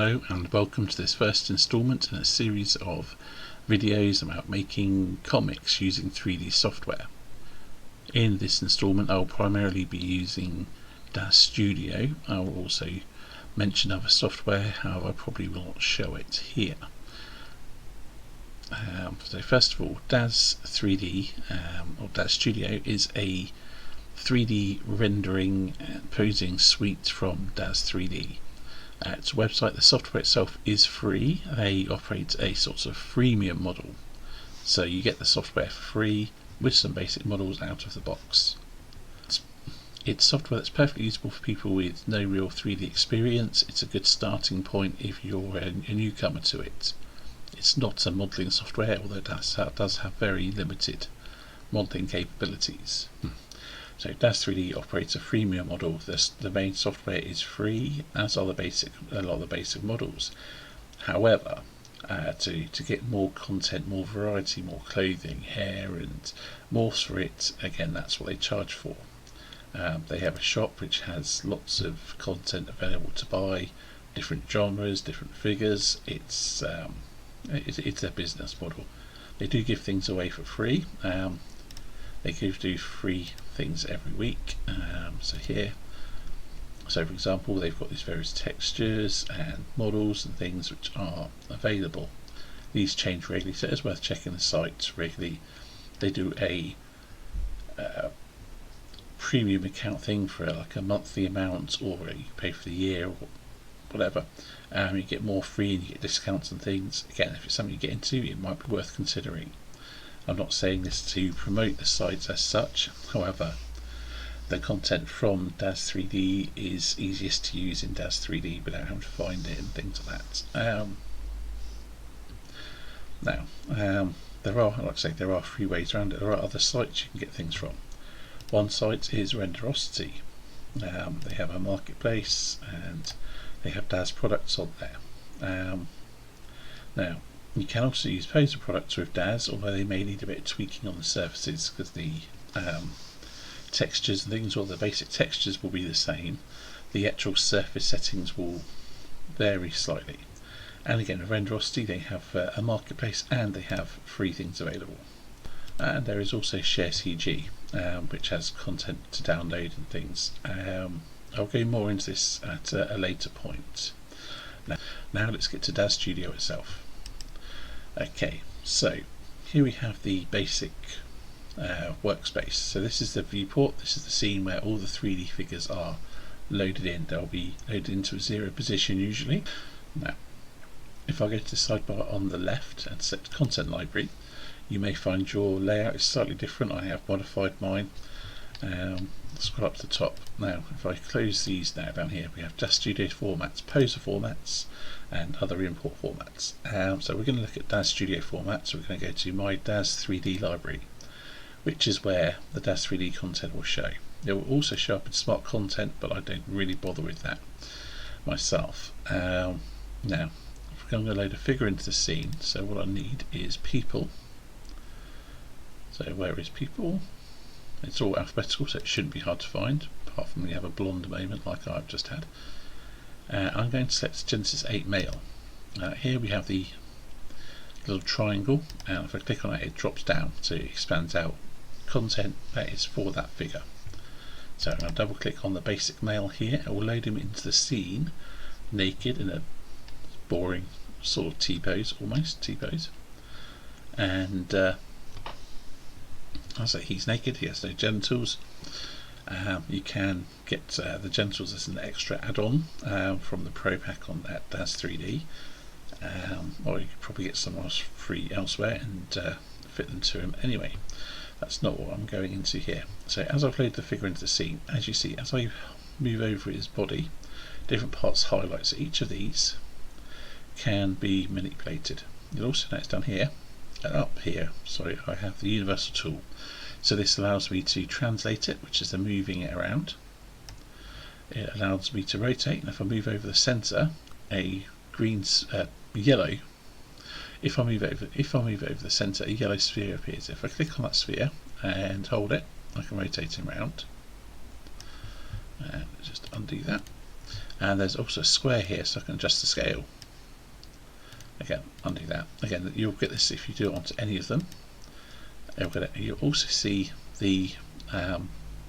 Hello and welcome to this first instalment in a series of videos about making comics using 3D software. In this instalment I'll primarily be using DAZ Studio. I'll also mention other software, however I probably will not show it here. So first of all, DAZ 3D or DAZ Studio is a 3D rendering and posing suite from DAZ 3D. It's a website. The software itself is free. They operate a sort of freemium model, so you get the software for free with some basic models out of the box. It's software that's perfectly usable for people with no real 3D experience. It's a good starting point if you're a newcomer to it. It's not a modelling software, although it does have very limited modelling capabilities. So DAZ 3D operates a freemium model. The main software is free, as are a lot of the basic models. However, to get more content, more variety, more clothing, hair and morphs for it, again that's what they charge for. They have a shop which has lots of content available to buy, different genres, different figures. It's a business model. They do give things away for free. They do free things every week. So for example, they've got these various textures and models and things which are available. These change regularly, so it's worth checking the site regularly. They do a premium account thing for like a monthly amount, or you pay for the year or whatever. You get more free and you get discounts and things. Again, if it's something you get into, it might be worth considering. I'm not saying this to promote the site as such, however, the content from DAZ 3D is easiest to use in DAZ 3D without having to find it and things like that. There are free ways around it. There are other sites you can get things from. One site is Renderosity. They have a marketplace and they have DAZ products on there. Now, you can also use Poser products with DAZ, although they may need a bit of tweaking on the surfaces because the textures and things, or the basic textures will be the same. The actual surface settings will vary slightly. And again, with Renderosity they have a marketplace and they have free things available. And there is also ShareCG, which has content to download and things. I'll go more into this at a later point. Now let's get to DAZ Studio itself. Okay, so here we have the basic workspace. So this is the viewport. This is the scene where all the 3D figures are loaded in. They'll be loaded into a 0 position usually. Now, if I go to the sidebar on the left and select Content Library, you may find your layout is slightly different. I have modified mine. Scroll up to the top. Now, if I close these now down here, we have DAZ Studio formats, Poser formats, and other import formats. So we're going to look at DAZ Studio formats. So we're going to go to My DAZ 3D Library, which is where the DAZ 3D content will show. It will also show up in Smart Content, but I don't really bother with that myself. Now, I'm going to load a figure into the scene. So what I need is people. So where is people? It's all alphabetical, so it shouldn't be hard to find, apart from when you have a blonde moment like I've just had. I'm going to select Genesis 8 male. Here we have the little triangle, and if I click on it, it drops down, so it expands out content that is for that figure. So I'll double click on the basic male here. It will load him into the scene naked in a boring sort of T-pose, almost T-pose, and I'll say he's naked, he has no genitals. You can get the genitals as an extra add-on from the Pro Pack on that DAZ 3D, or you could probably get some else free elsewhere and fit them to him. Anyway, that's not what I'm going into here. So as I've loaded the figure into the scene, as you see, as I move over his body, different parts highlight. So each of these can be manipulated. You'll also notice down here, up here, sorry, I have the universal tool. So this allows me to translate it, which is the moving it around. It allows me to rotate, and if I move over the center, a yellow. If I move over the center, a yellow sphere appears. If I click on that sphere and hold it, I can rotate him around. And just undo that. And there's also a square here, so I can adjust the scale. Again, undo that. Again, you'll get this if you do it onto any of them. You'll also see the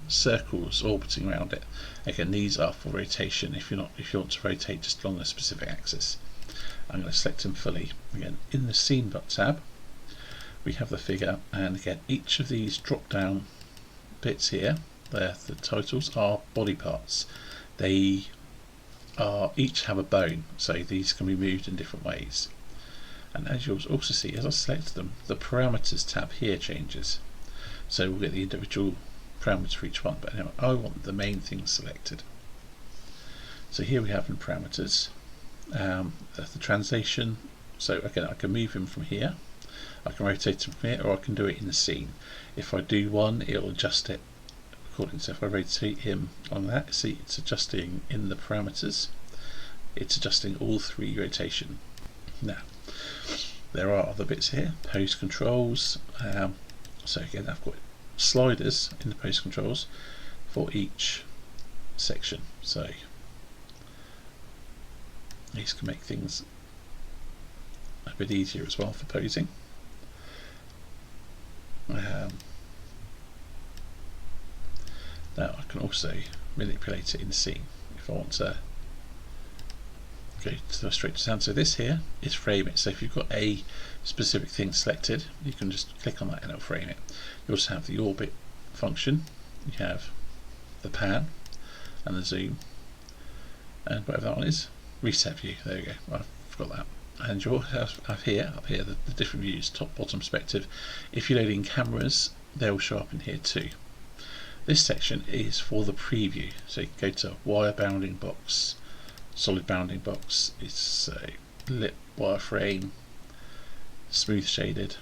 circles orbiting around it. Again, these are for rotation if you want to rotate just along a specific axis. I'm going to select them fully. Again, in the Scene tab, we have the figure, and again, each of these drop down bits here, the titles, are body parts. They each have a bone, so these can be moved in different ways. And as you'll also see, as I select them, the parameters tab here changes. So we'll get the individual parameters for each one, but anyway, I want the main thing selected. So here we have in parameters the translation. So again, I can move him from here, I can rotate him from here, or I can do it in the scene. If I do one, it'll adjust it according. So if I rotate him on that, see it's adjusting in the parameters, it's adjusting all three rotation. Now there are other bits here, pose controls. So again, I've got sliders in the pose controls for each section, so these can make things a bit easier as well for posing. Now I can also manipulate it in scene if I want to go to straight to sound. So this here is frame it. So if you've got a specific thing selected, you can just click on that and it'll frame it. You also have the orbit function, you have the pan and the zoom, and whatever that one is, reset view. There we go, I forgot that. And you'll have up here the different views, top, bottom, perspective. If you're loading cameras, they'll show up in here too. This section is for the preview, so you can go to wire bounding box, solid bounding box, it's lit wireframe, smooth shaded,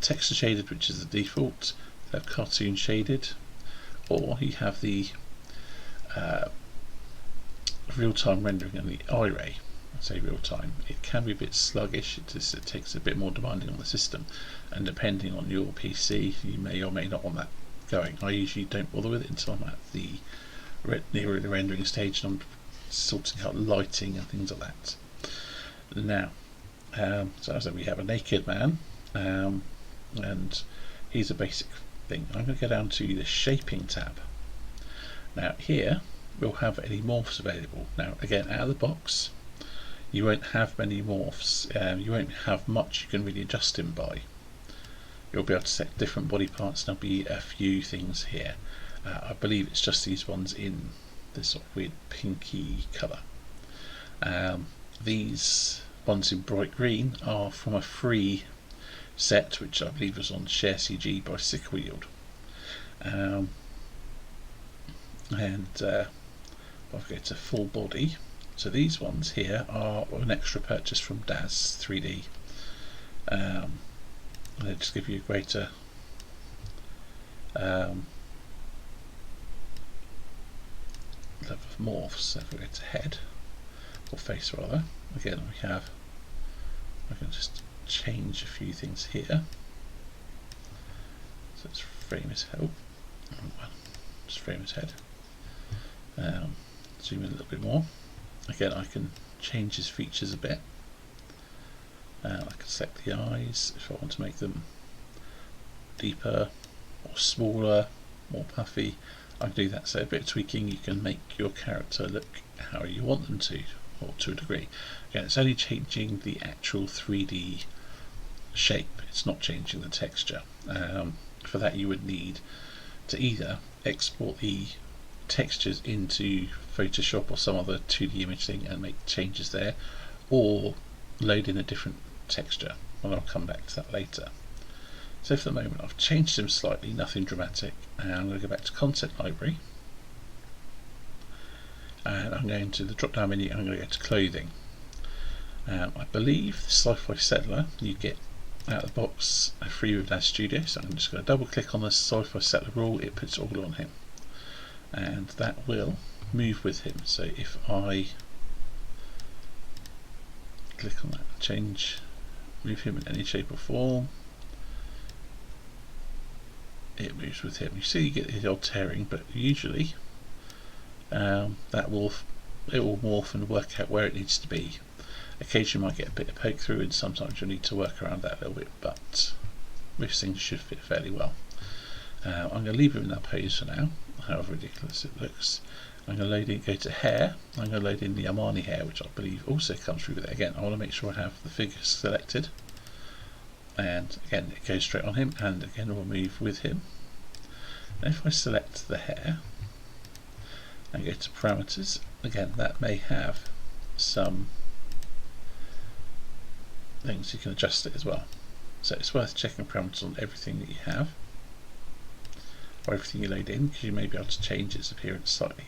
texture shaded, which is the default, cartoon shaded, or you have the real-time rendering and the iRay. I say real-time, it can be a bit sluggish, it takes a bit more demanding on the system, and depending on your PC you may or may not want that going. I usually don't bother with it until I'm at the nearer the rendering stage and I'm sorting out lighting and things like that. Now, so as I said, we have a naked man, and here's a basic thing. I'm going to go down to the shaping tab. Now here we'll have any morphs available. Now again, out of the box you won't have many morphs, you won't have much you can really adjust him by. You'll be able to set different body parts, and there'll be a few things here. I believe it's just these ones in this sort of weird pinky colour. These ones in bright green are from a free set which I believe was on ShareCG by Sickle Yield. And if I go to full body, so these ones here are an extra purchase from Daz 3D. They just give you a greater level of morphs. So if we go to head, or face rather, again we have, I can just change a few things here. So let's frame his head, just frame his head, zoom in a little bit more. Again, I can change his features a bit. I can select the eyes if I want to make them deeper or smaller, more puffy. I can do that. So a bit of tweaking, you can make your character look how you want them to, or to a degree. Again, it's only changing the actual 3D shape, it's not changing the texture. For that you would need to either export the textures into Photoshop or some other 2D image thing and make changes there, or load in a different texture, and I'll come back to that later. So for the moment I've changed him slightly, nothing dramatic, and I'm going to go back to Content Library, and I'm going to the drop down menu and I'm going to go to Clothing. I believe the Sci-Fi Settler you get out of the box free with Daz Studio, so I'm just going to double click on the Sci-Fi Settler rule, it puts it all on him, and that will move with him. So if I click on that, move him in any shape or form, it moves with him. You see you get the odd tearing, but usually it will morph and work out where it needs to be. Occasionally you might get a bit of poke through, and sometimes you'll need to work around that a little bit, but most things should fit fairly well. I'm going to leave him in that pose for now, however ridiculous it looks. I'm going to load in, go to hair. I'm going to load in the Armani hair, which I believe also comes through with it. Again, I want to make sure I have the figures selected. And again, it goes straight on him, and again we'll move with him. And if I select the hair and go to parameters, again that may have some things you can adjust it as well. So it's worth checking parameters on everything that you have, or everything you load in, because you may be able to change its appearance slightly.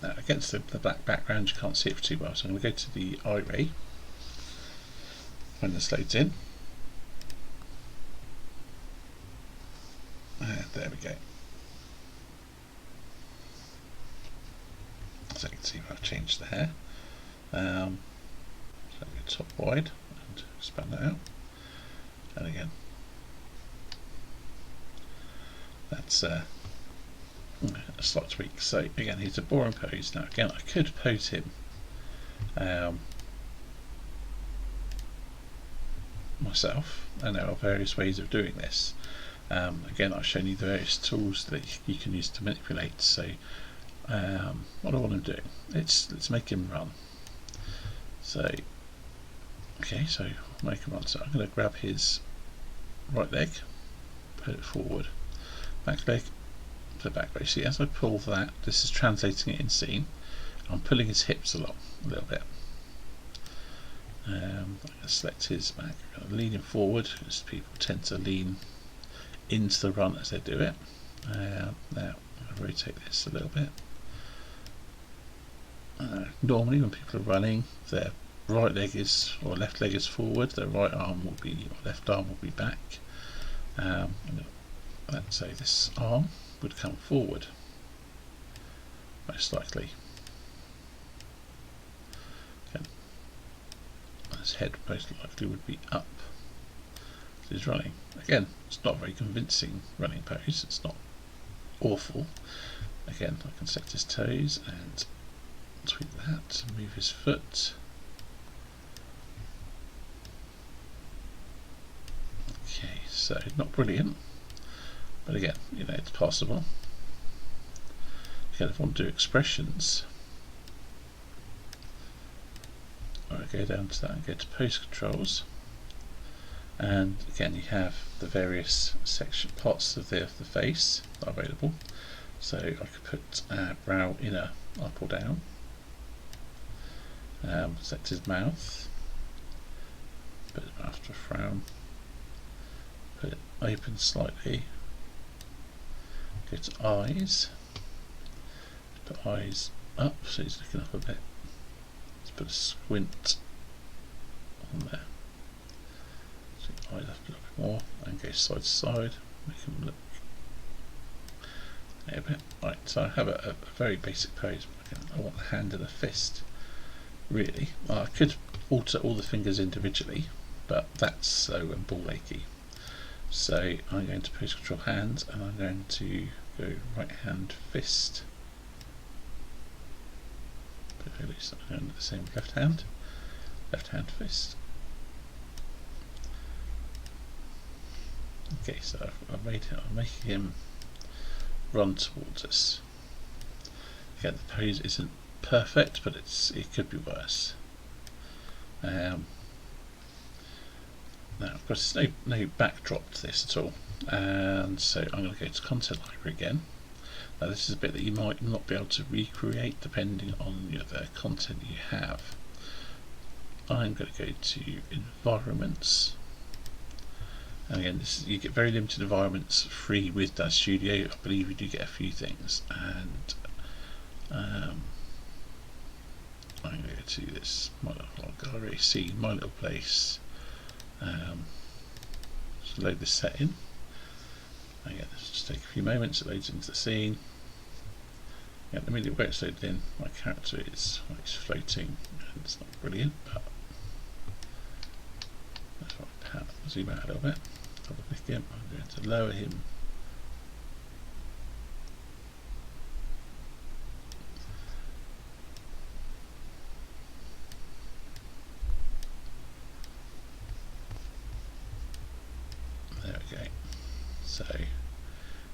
Now against the black background you can't see it for too well, so I'm going to go to the eye ray when this loads in. And there we go. So you can see I've changed the hair. So I'm going to top wide and expand that out. And again, that's a slight tweak. So again, he's a boring pose. Now again, I could pose him myself, and there are various ways of doing this. Again, I've shown you the various tools that you can use to manipulate. So what I want to do, let's make him run. So okay, so make him run. So I'm going to grab his right leg, put it forward, back leg, put it back. See, as I pull that, this is translating it in scene. I'm pulling his hips along a little bit. I'm going to select his back, I'm going to lean him forward, because people tend to lean into the run as they do it. Now I'm going to rotate this a little bit. Normally when people are running, their right leg is, or left leg is forward, their right arm will be, or left arm will be back. Let's say this arm would come forward, most likely. Okay. His head most likely would be up. He's running. Again, it's not a very convincing running pose, it's not awful. Again, I can select his toes and tweak that, move his foot. Okay, so not brilliant, but again, you know, it's possible. Again, if I want to do expressions, I go down to that and go to pose controls, and again you have the various section parts of the face that are available. So I could put brow inner up or down, select his mouth, put his mouth to a frown, put it open slightly, go to eyes, put eyes up so he's looking up a bit, let's put a squint on there, so eyes up a little bit more, and go side to side, make him look a bit. Right, so I have a very basic pose, but I want the hand and the fist. Really, I could alter all the fingers individually, but that's slow and ball achy. So I'm going to pose control hands, and I'm going to go right hand fist. But really, so I'm going to the same left hand fist. Okay, so I'm making him run towards us. Again, the pose isn't perfect, but it could be worse. Now, of course, there's no backdrop to this at all, and so I'm going to go to Content Library again. Now, this is a bit that you might not be able to recreate depending on the content you have. I'm going to go to Environments. And again, you get very limited environments free with Daz Studio. I believe you do get a few things, and I'm going to go to this My Little Gallery, see My Little Place. Just load this set in. Again, this will just take a few moments. It loads into the scene. Yeah, the minute where it's loaded in, my character is floating, and it's not brilliant, but that's what I zoom out a little bit. Double click him. I'm going to lower him. So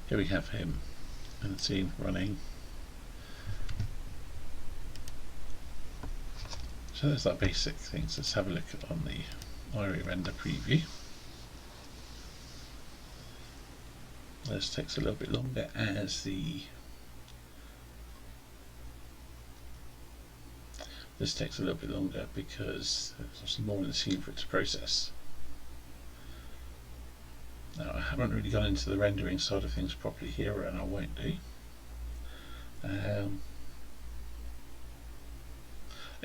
here we have him and the team running. So there's that basic things. Let's have a look at on the iRay render preview. This takes a little bit longer as this takes a little bit longer because there's more in the scene for it to process. Now I haven't really gone into the rendering side of things properly here, and I won't do. I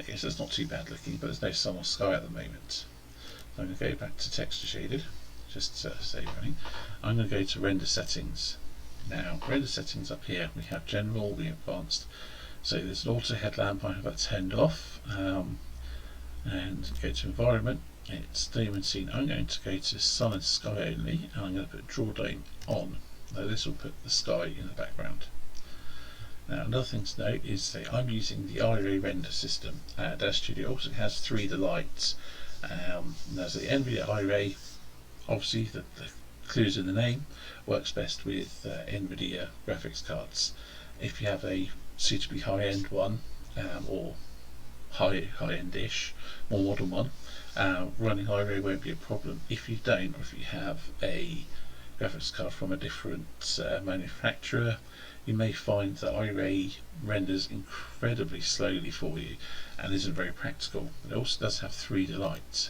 guess it's not too bad looking, but there's no sun or sky at the moment. So I'm going to go back to texture shaded, just to save running. I'm going to go to render settings. Now render settings up here, we have general, we have advanced. So there's an auto headlamp, I have that turned off, and go to environment, it's dome and scene. I'm going to go to sun and sky only, and I'm going to put draw dome on. Now this will put the sky in the background. Now another thing to note is that I'm using the iRay render system. Data Studio also has 3D lights. There's the NVIDIA iRay, obviously the clues in the name, works best with NVIDIA graphics cards. If you have a suitably high-end one, or high-end-ish, more modern one, running iRay won't be a problem. If you don't, or if you have a graphics card from a different manufacturer, you may find that iRay renders incredibly slowly for you and isn't very practical. It also does have 3D lights,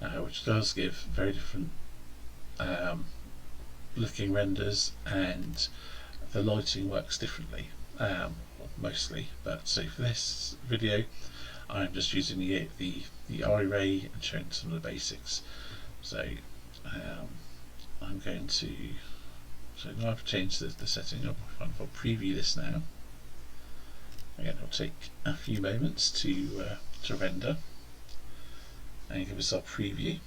which does give very different looking renders, and the lighting works differently, mostly. But so for this video, I'm just using the iRay and showing some of the basics. So I'm going to. So now I've changed the setting up. I'll preview this now. Again, it'll take a few moments to render and give us our preview.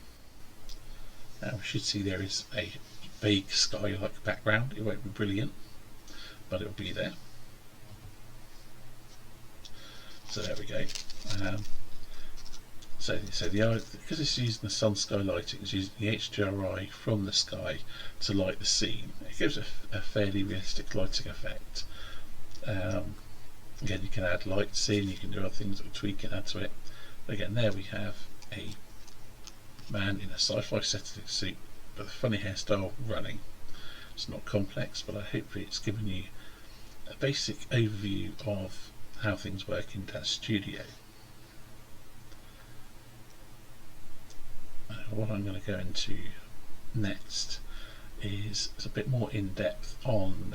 Now we should see there is a vague sky-like background. It won't be brilliant, but it'll be there. So there we go. So because it's using the sun sky lighting, it's using the HDRI from the sky to light the scene. It gives a fairly realistic lighting effect. Again, you can add lights in, you can do other things that we tweak and add to it. But again, there we have a man in a sci-fi setting suit with a funny hairstyle running. It's not complex, but hopefully it's given you a basic overview of how things work in Data Studio. What I'm going to go into next is a bit more in depth on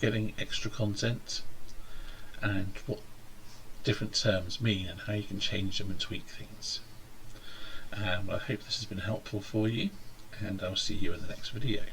getting extra content and what different terms mean and how you can change them and tweak things. I hope this has been helpful for you, and I'll see you in the next video.